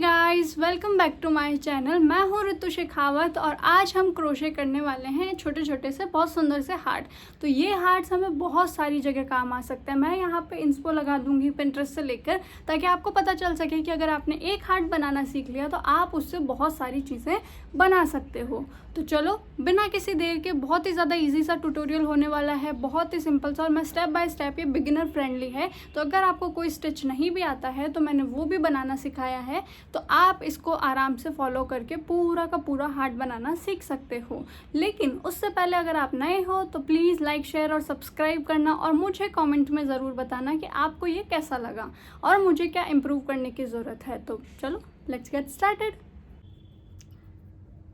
Guys, welcome back to my channel. मैं हूँ ऋतु शेखावत और आज हम क्रोशे करने वाले हैं छोटे छोटे से बहुत सुंदर से हार्ट। तो ये हार्ट्स हमें बहुत सारी जगह काम आ सकते हैं। मैं यहाँ पे इंस्पो लगा दूंगी पिंटरेस्ट से लेकर, ताकि आपको पता चल सके कि अगर आपने एक हार्ट बनाना सीख लिया तो आप उससे बहुत सारी चीज़ें बना सकते हो। तो चलो बिना किसी देर के बहुत ही ज़्यादा ईजी सा ट्यूटोरियल होने वाला है, बहुत ही सिंपल सा, और मैं स्टेप बाय स्टेप, ये बिगिनर फ्रेंडली है। तो अगर आपको कोई स्टिच नहीं भी आता है तो मैंने वो भी बनाना सिखाया है, तो आप इसको आराम से फॉलो करके पूरा का पूरा हार्ट बनाना सीख सकते हो। लेकिन उससे पहले अगर आप नए हो तो प्लीज़ लाइक, शेयर और सब्सक्राइब करना, और मुझे कमेंट में ज़रूर बताना कि आपको ये कैसा लगा और मुझे क्या इम्प्रूव करने की ज़रूरत है। तो चलो लेट्स गेट स्टार्टेड।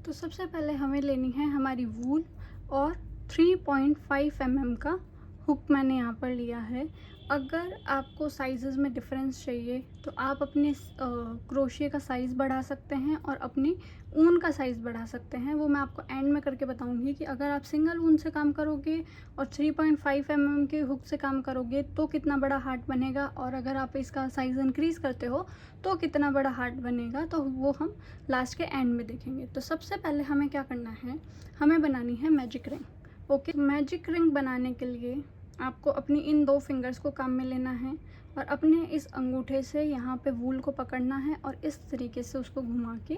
तो सबसे पहले हमें लेनी है हमारी वूल और 3.5 mm का हुक मैंने यहाँ पर लिया है। अगर आपको साइज़ में डिफरेंस चाहिए तो आप अपने क्रोशिया का साइज़ बढ़ा सकते हैं और अपनी ऊन का साइज़ बढ़ा सकते हैं। वो मैं आपको एंड में करके बताऊंगी कि अगर आप सिंगल ऊन से काम करोगे और 3.5 mm के हुक से काम करोगे तो कितना बड़ा हार्ट बनेगा, और अगर आप इसका साइज़ इंक्रीज़ करते हो तो कितना बड़ा हार्ट बनेगा, तो वो हम लास्ट के एंड में देखेंगे। तो सबसे पहले हमें क्या करना है, हमें बनानी है magic ring. Okay, magic ring बनाने के लिए आपको अपनी इन दो फिंगर्स को काम में लेना है और अपने इस अंगूठे से यहाँ पे वूल को पकड़ना है और इस तरीके से उसको घुमा के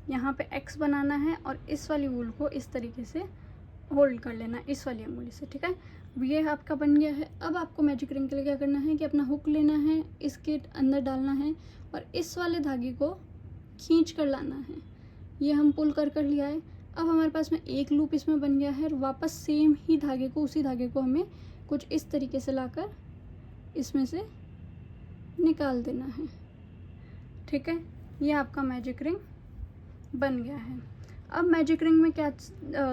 यहाँ पे एक्स बनाना है और इस वाली वूल को इस तरीके से होल्ड कर लेना है इस वाली अंगुली से। ठीक है, अब ये आपका बन गया है। अब आपको मैजिक रिंग के लिए क्या करना है कि अपना हुक लेना है, इसके अंदर डालना है और इस वाले धागे को खींच कर लाना है। ये हम पुल कर लिया है। अब हमारे पास में एक लूप इसमें बन गया है और वापस सेम ही धागे को, उसी धागे को हमें कुछ इस तरीके से लाकर इसमें से निकाल देना है। ठीक है, ये आपका मैजिक रिंग बन गया है। अब मैजिक रिंग में क्या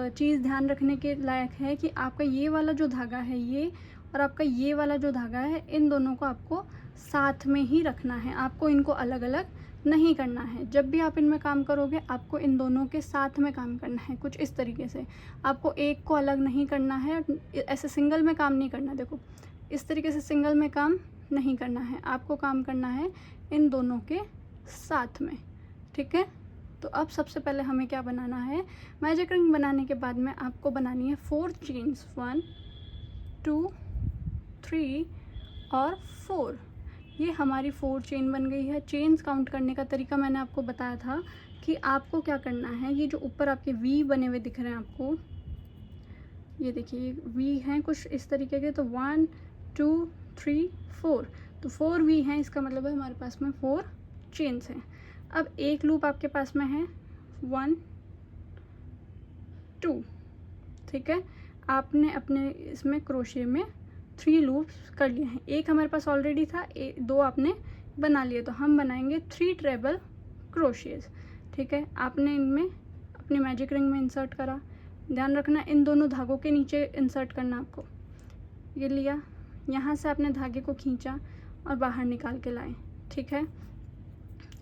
चीज़ ध्यान रखने के लायक है कि आपका ये वाला जो धागा है ये, और आपका ये वाला जो धागा है, इन दोनों को आपको साथ में ही रखना है। आपको इनको अलग अलग नहीं करना है। जब भी आप इनमें काम करोगे आपको इन दोनों के साथ में काम करना है, कुछ इस तरीके से। आपको एक को अलग नहीं करना है, ऐसे सिंगल में काम नहीं करना। देखो इस तरीके से सिंगल में काम नहीं करना है, आपको काम करना है इन दोनों के साथ में। ठीक है, तो अब सबसे पहले हमें क्या बनाना है, मैजिक रिंग बनाने के बाद में आपको बनानी है 4 चेन्स, 1 2 3 और 4। ये हमारी 4 चेन बन गई है। चेन्स काउंट करने का तरीका मैंने आपको बताया था कि आपको क्या करना है, ये जो ऊपर आपके वी बने हुए दिख रहे हैं आपको, ये देखिए वी हैं कुछ इस तरीके के। तो 1 2 3 4, तो 4 वी हैं, इसका मतलब है हमारे पास में 4 चेन्स हैं। अब एक लूप आपके पास में है 1 2। ठीक है, आपने अपने इसमें क्रोशे में 3 लूप्स कर लिए हैं। एक हमारे पास ऑलरेडी था, 2 आपने बना लिए, तो हम बनाएंगे 3 ट्रेबल क्रोशेज। ठीक है, आपने इनमें अपनी मैजिक रिंग में इंसर्ट करा। ध्यान रखना इन दोनों धागों के नीचे इंसर्ट करना आपको। ये लिया, यहाँ से आपने धागे को खींचा और बाहर निकाल के लाए। ठीक है,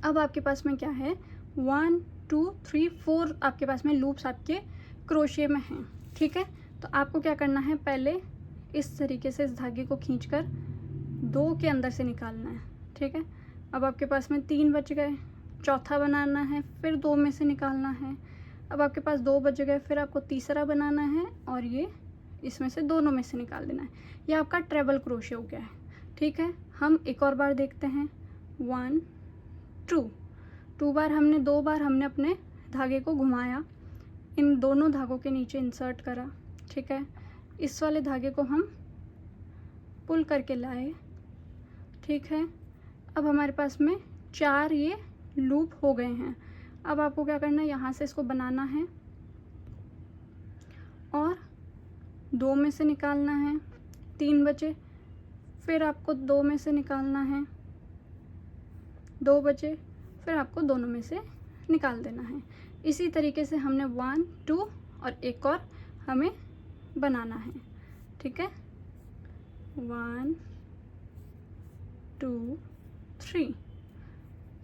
अब आपके पास में क्या है, 1 2 3 4 आपके पास में लूप्स आपके क्रोशे में हैं। ठीक है, तो आपको क्या करना है, पहले इस तरीके से इस धागे को खींचकर 2 के अंदर से निकालना है। ठीक है, अब आपके पास में 3 बच गए, चौथा बनाना है, फिर 2 में से निकालना है। अब आपके पास 2 बच गए, फिर आपको तीसरा बनाना है और ये इसमें से दोनों में से निकाल देना है। ये आपका ट्रेबल क्रोशे हो गया है। ठीक है, हम एक और बार देखते हैं, 1 2 बार हमने, 2 बार हमने अपने धागे को घुमाया, इन दोनों धागों के नीचे इंसर्ट करा। ठीक है, इस वाले धागे को हम पुल करके लाए। ठीक है, अब हमारे पास में 4 ये लूप हो गए हैं। अब आपको क्या करना है, यहाँ से इसको बनाना है और 2 में से निकालना है। 3 बचे, फिर आपको 2 में से निकालना है, 2 बचे, फिर आपको दोनों में से निकाल देना है। इसी तरीके से हमने 1 2 और एक और हमें बनाना है। ठीक है, 1 2 3,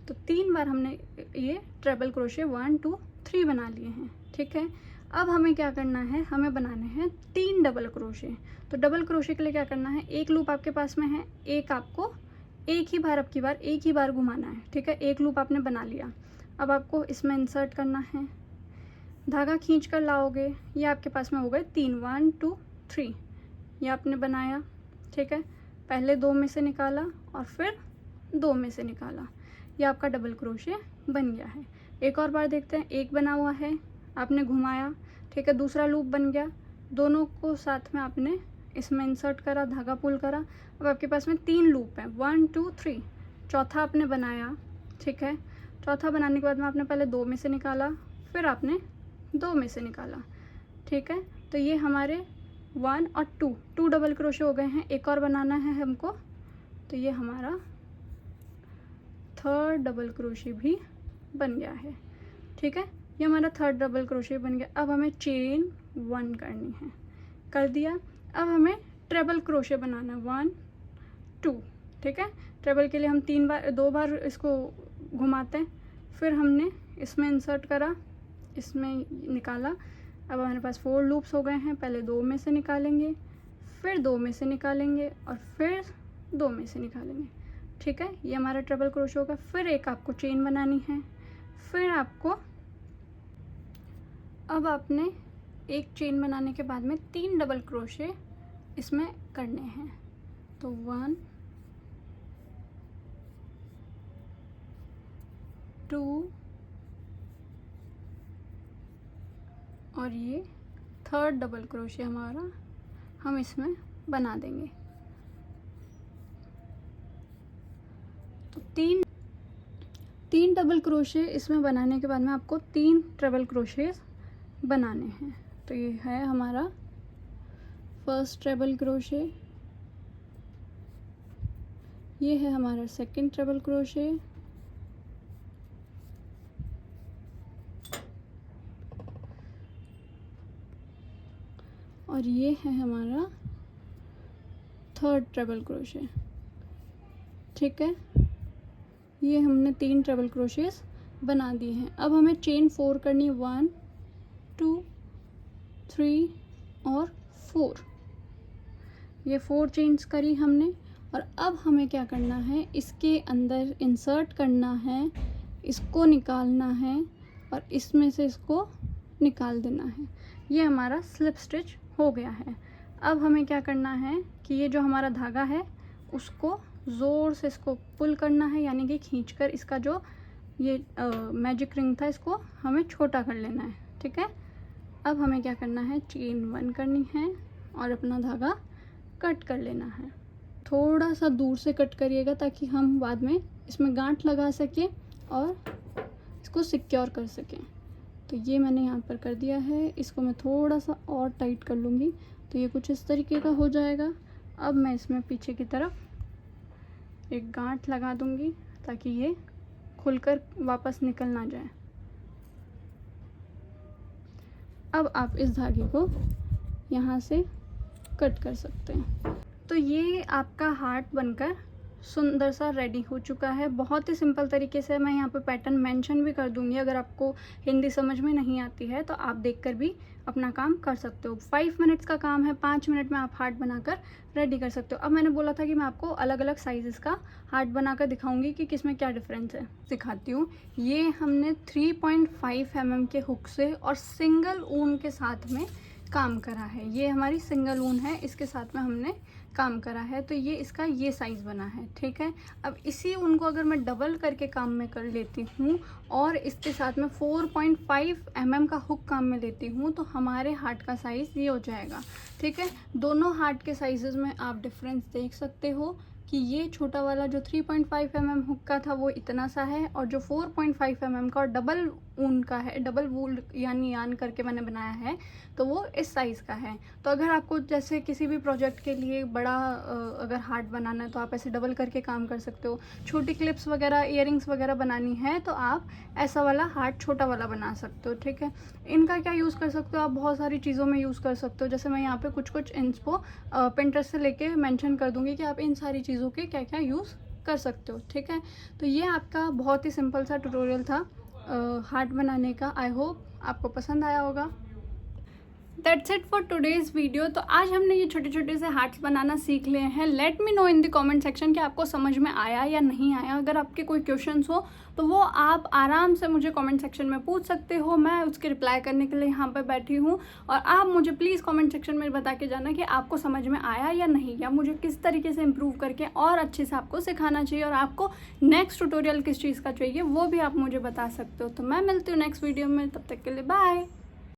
तो 3 बार हमने ये ट्रेबल क्रोशे 1 2 3 बना लिए हैं। ठीक है, अब हमें क्या करना है, हमें बनाने हैं 3 डबल क्रोशे। तो डबल क्रोशे के लिए क्या करना है, एक लूप आपके पास में है, एक आपको एक ही बार, अब की बार एक ही बार घुमाना है, ठीक है। एक लूप आपने बना लिया, अब आपको इसमें इंसर्ट करना है, धागा खींच कर लाओगे, ये आपके पास में हो गए 3, 1 2 3, ये आपने बनाया, ठीक है। पहले 2 में से निकाला और फिर 2 में से निकाला, ये आपका डबल क्रोशे बन गया है। एक और बार देखते हैं, एक बना हुआ है, आपने घुमाया, ठीक है, दूसरा लूप बन गया, दोनों को साथ में आपने इसमें इंसर्ट करा, धागा पुल करा, अब आपके पास में 3 लूप है, 1 2 3, चौथा आपने बनाया, ठीक है। चौथा बनाने के बाद में आपने पहले 2 में से निकाला, फिर आपने 2 में से निकाला, ठीक है। तो ये हमारे 1 और 2 डबल क्रोशे हो गए हैं। एक और बनाना है हमको, तो ये हमारा 3rd डबल क्रोशे भी बन गया है, ठीक है। ये हमारा 3rd डबल क्रोशे बन गया। अब हमें चेन 1 करनी है, कर दिया। अब हमें ट्रिपल क्रोशे बनाना, 1 2, ठीक है। ट्रिपल के लिए हम 2 बार इसको घुमाते हैं, फिर हमने इसमें इंसर्ट करा, इसमें निकाला। अब हमारे पास 4 लूप्स हो गए हैं, पहले 2 में से निकालेंगे, फिर 2 में से निकालेंगे और फिर 2 में से निकालेंगे, ठीक है। ये हमारा ट्रिपल क्रोशे होगा। फिर एक आपको चेन बनानी है, फिर आपको, अब आपने एक चेन बनाने के बाद में 3 डबल क्रोशे इसमें करने हैं, तो 1 2 और ये 3rd डबल क्रोशे हमारा हम इसमें बना देंगे। तो 3 डबल क्रोशे इसमें बनाने के बाद में आपको 3 ट्रिपल क्रोशे बनाने हैं। तो ये है हमारा फर्स्ट ट्रिपल क्रोशे, ये है हमारा सेकंड ट्रिपल क्रोशे, और ये है हमारा 3rd ट्रिपल क्रोशे, ठीक है। ये हमने 3 ट्रिपल क्रोशेस बना दिए हैं। अब हमें चेन 4 करनी है, 1 2 3 और 4, ये 4 चेन्स करी हमने। और अब हमें क्या करना है, इसके अंदर इंसर्ट करना है, इसको निकालना है और इसमें से इसको निकाल देना है। ये हमारा स्लिप स्टिच हो गया है। अब हमें क्या करना है कि ये जो हमारा धागा है उसको ज़ोर से इसको पुल करना है, यानी कि खींचकर इसका जो ये मैजिक रिंग था इसको हमें छोटा कर लेना है, ठीक है। अब हमें क्या करना है, चेन 1 करनी है और अपना धागा कट कर लेना है। थोड़ा सा दूर से कट करिएगा ताकि हम बाद में इसमें गांठ लगा सकें और इसको सिक्योर कर सकें। तो ये मैंने यहाँ पर कर दिया है, इसको मैं थोड़ा सा और टाइट कर लूँगी, तो ये कुछ इस तरीके का हो जाएगा। अब मैं इसमें पीछे की तरफ एक गांठ लगा दूँगी ताकि ये खुलकर वापस निकल ना जाए। अब आप इस धागे को यहाँ से कट कर सकते हैं। तो ये आपका हार्ट बनकर सुंदर सा रेडी हो चुका है। बहुत ही सिंपल तरीके से मैं यहाँ पे पैटर्न मेंशन भी कर दूँगी। अगर आपको हिंदी समझ में नहीं आती है तो आप देखकर भी अपना काम कर सकते हो। 5 मिनट्स का काम है, 5 मिनट में आप हार्ट बनाकर रेडी कर सकते हो। अब मैंने बोला था कि मैं आपको अलग अलग साइज़ेस का हार्ट बनाकर दिखाऊंगी कि किसमें क्या डिफरेंस है। दिखाती हूँ। ये हमने 3.5 mm के हुक से और सिंगल ऊन के साथ में काम करा है। ये हमारी सिंगल ऊन है, इसके साथ में हमने काम करा है। तो ये इसका ये साइज़ बना है, ठीक है। अब इसी ऊन को अगर मैं डबल करके काम में कर लेती हूँ और इसके साथ में 4.5 mm का हुक काम में लेती हूँ तो हमारे हार्ट का साइज़ ये हो जाएगा, ठीक है। दोनों हार्ट के साइज़ेस में आप डिफरेंस देख सकते हो कि ये छोटा वाला जो 3.5 mm हुक का था वो इतना सा है और जो 4.5 mm का और डबल ऊन का है, डबल वूल यानी यान करके मैंने बनाया है, तो वो इस साइज़ का है। तो अगर आपको जैसे किसी भी प्रोजेक्ट के लिए बड़ा अगर हार्ट बनाना है तो आप ऐसे डबल करके काम कर सकते हो। छोटी क्लिप्स वगैरह, इयरिंग्स वगैरह बनानी है तो आप ऐसा वाला हार्ट छोटा वाला बना सकते हो, ठीक है। इनका क्या यूज़ कर सकते हो, आप बहुत सारी चीज़ों में यूज़ कर सकते हो। जैसे मैं यहाँ पे कुछ इंस्पो पिंटरेस्ट से लेके मेंशन कर दूँगी कि आप इन सारी चीज़ों के क्या क्या यूज़ कर सकते हो, ठीक है। तो ये आपका बहुत ही सिंपल सा ट्यूटोरियल था हार्ट बनाने का। आई होप आपको पसंद आया होगा। That's it for today's video. तो आज हमने ये छोटे छोटे से हार्ट्स बनाना सीख लिए हैं। Let me know in the comment section कि आपको समझ में आया या नहीं आया। अगर आपके कोई क्वेश्चंस हो तो वो आप आराम से मुझे कमेंट सेक्शन में पूछ सकते हो। मैं उसके रिप्लाई करने के लिए यहाँ पर बैठी हूँ। और आप मुझे प्लीज़ कमेंट सेक्शन में बता के जाना कि आपको समझ में आया या नहीं, या मुझे किस तरीके से इम्प्रूव करके और अच्छे से आपको सिखाना चाहिए, और आपको नेक्स्ट ट्यूटोरियल किस चीज़ का चाहिए वो भी आप मुझे बता सकते हो। तो मैं मिलती हूँ नेक्स्ट वीडियो में, तब तक के लिए बाय।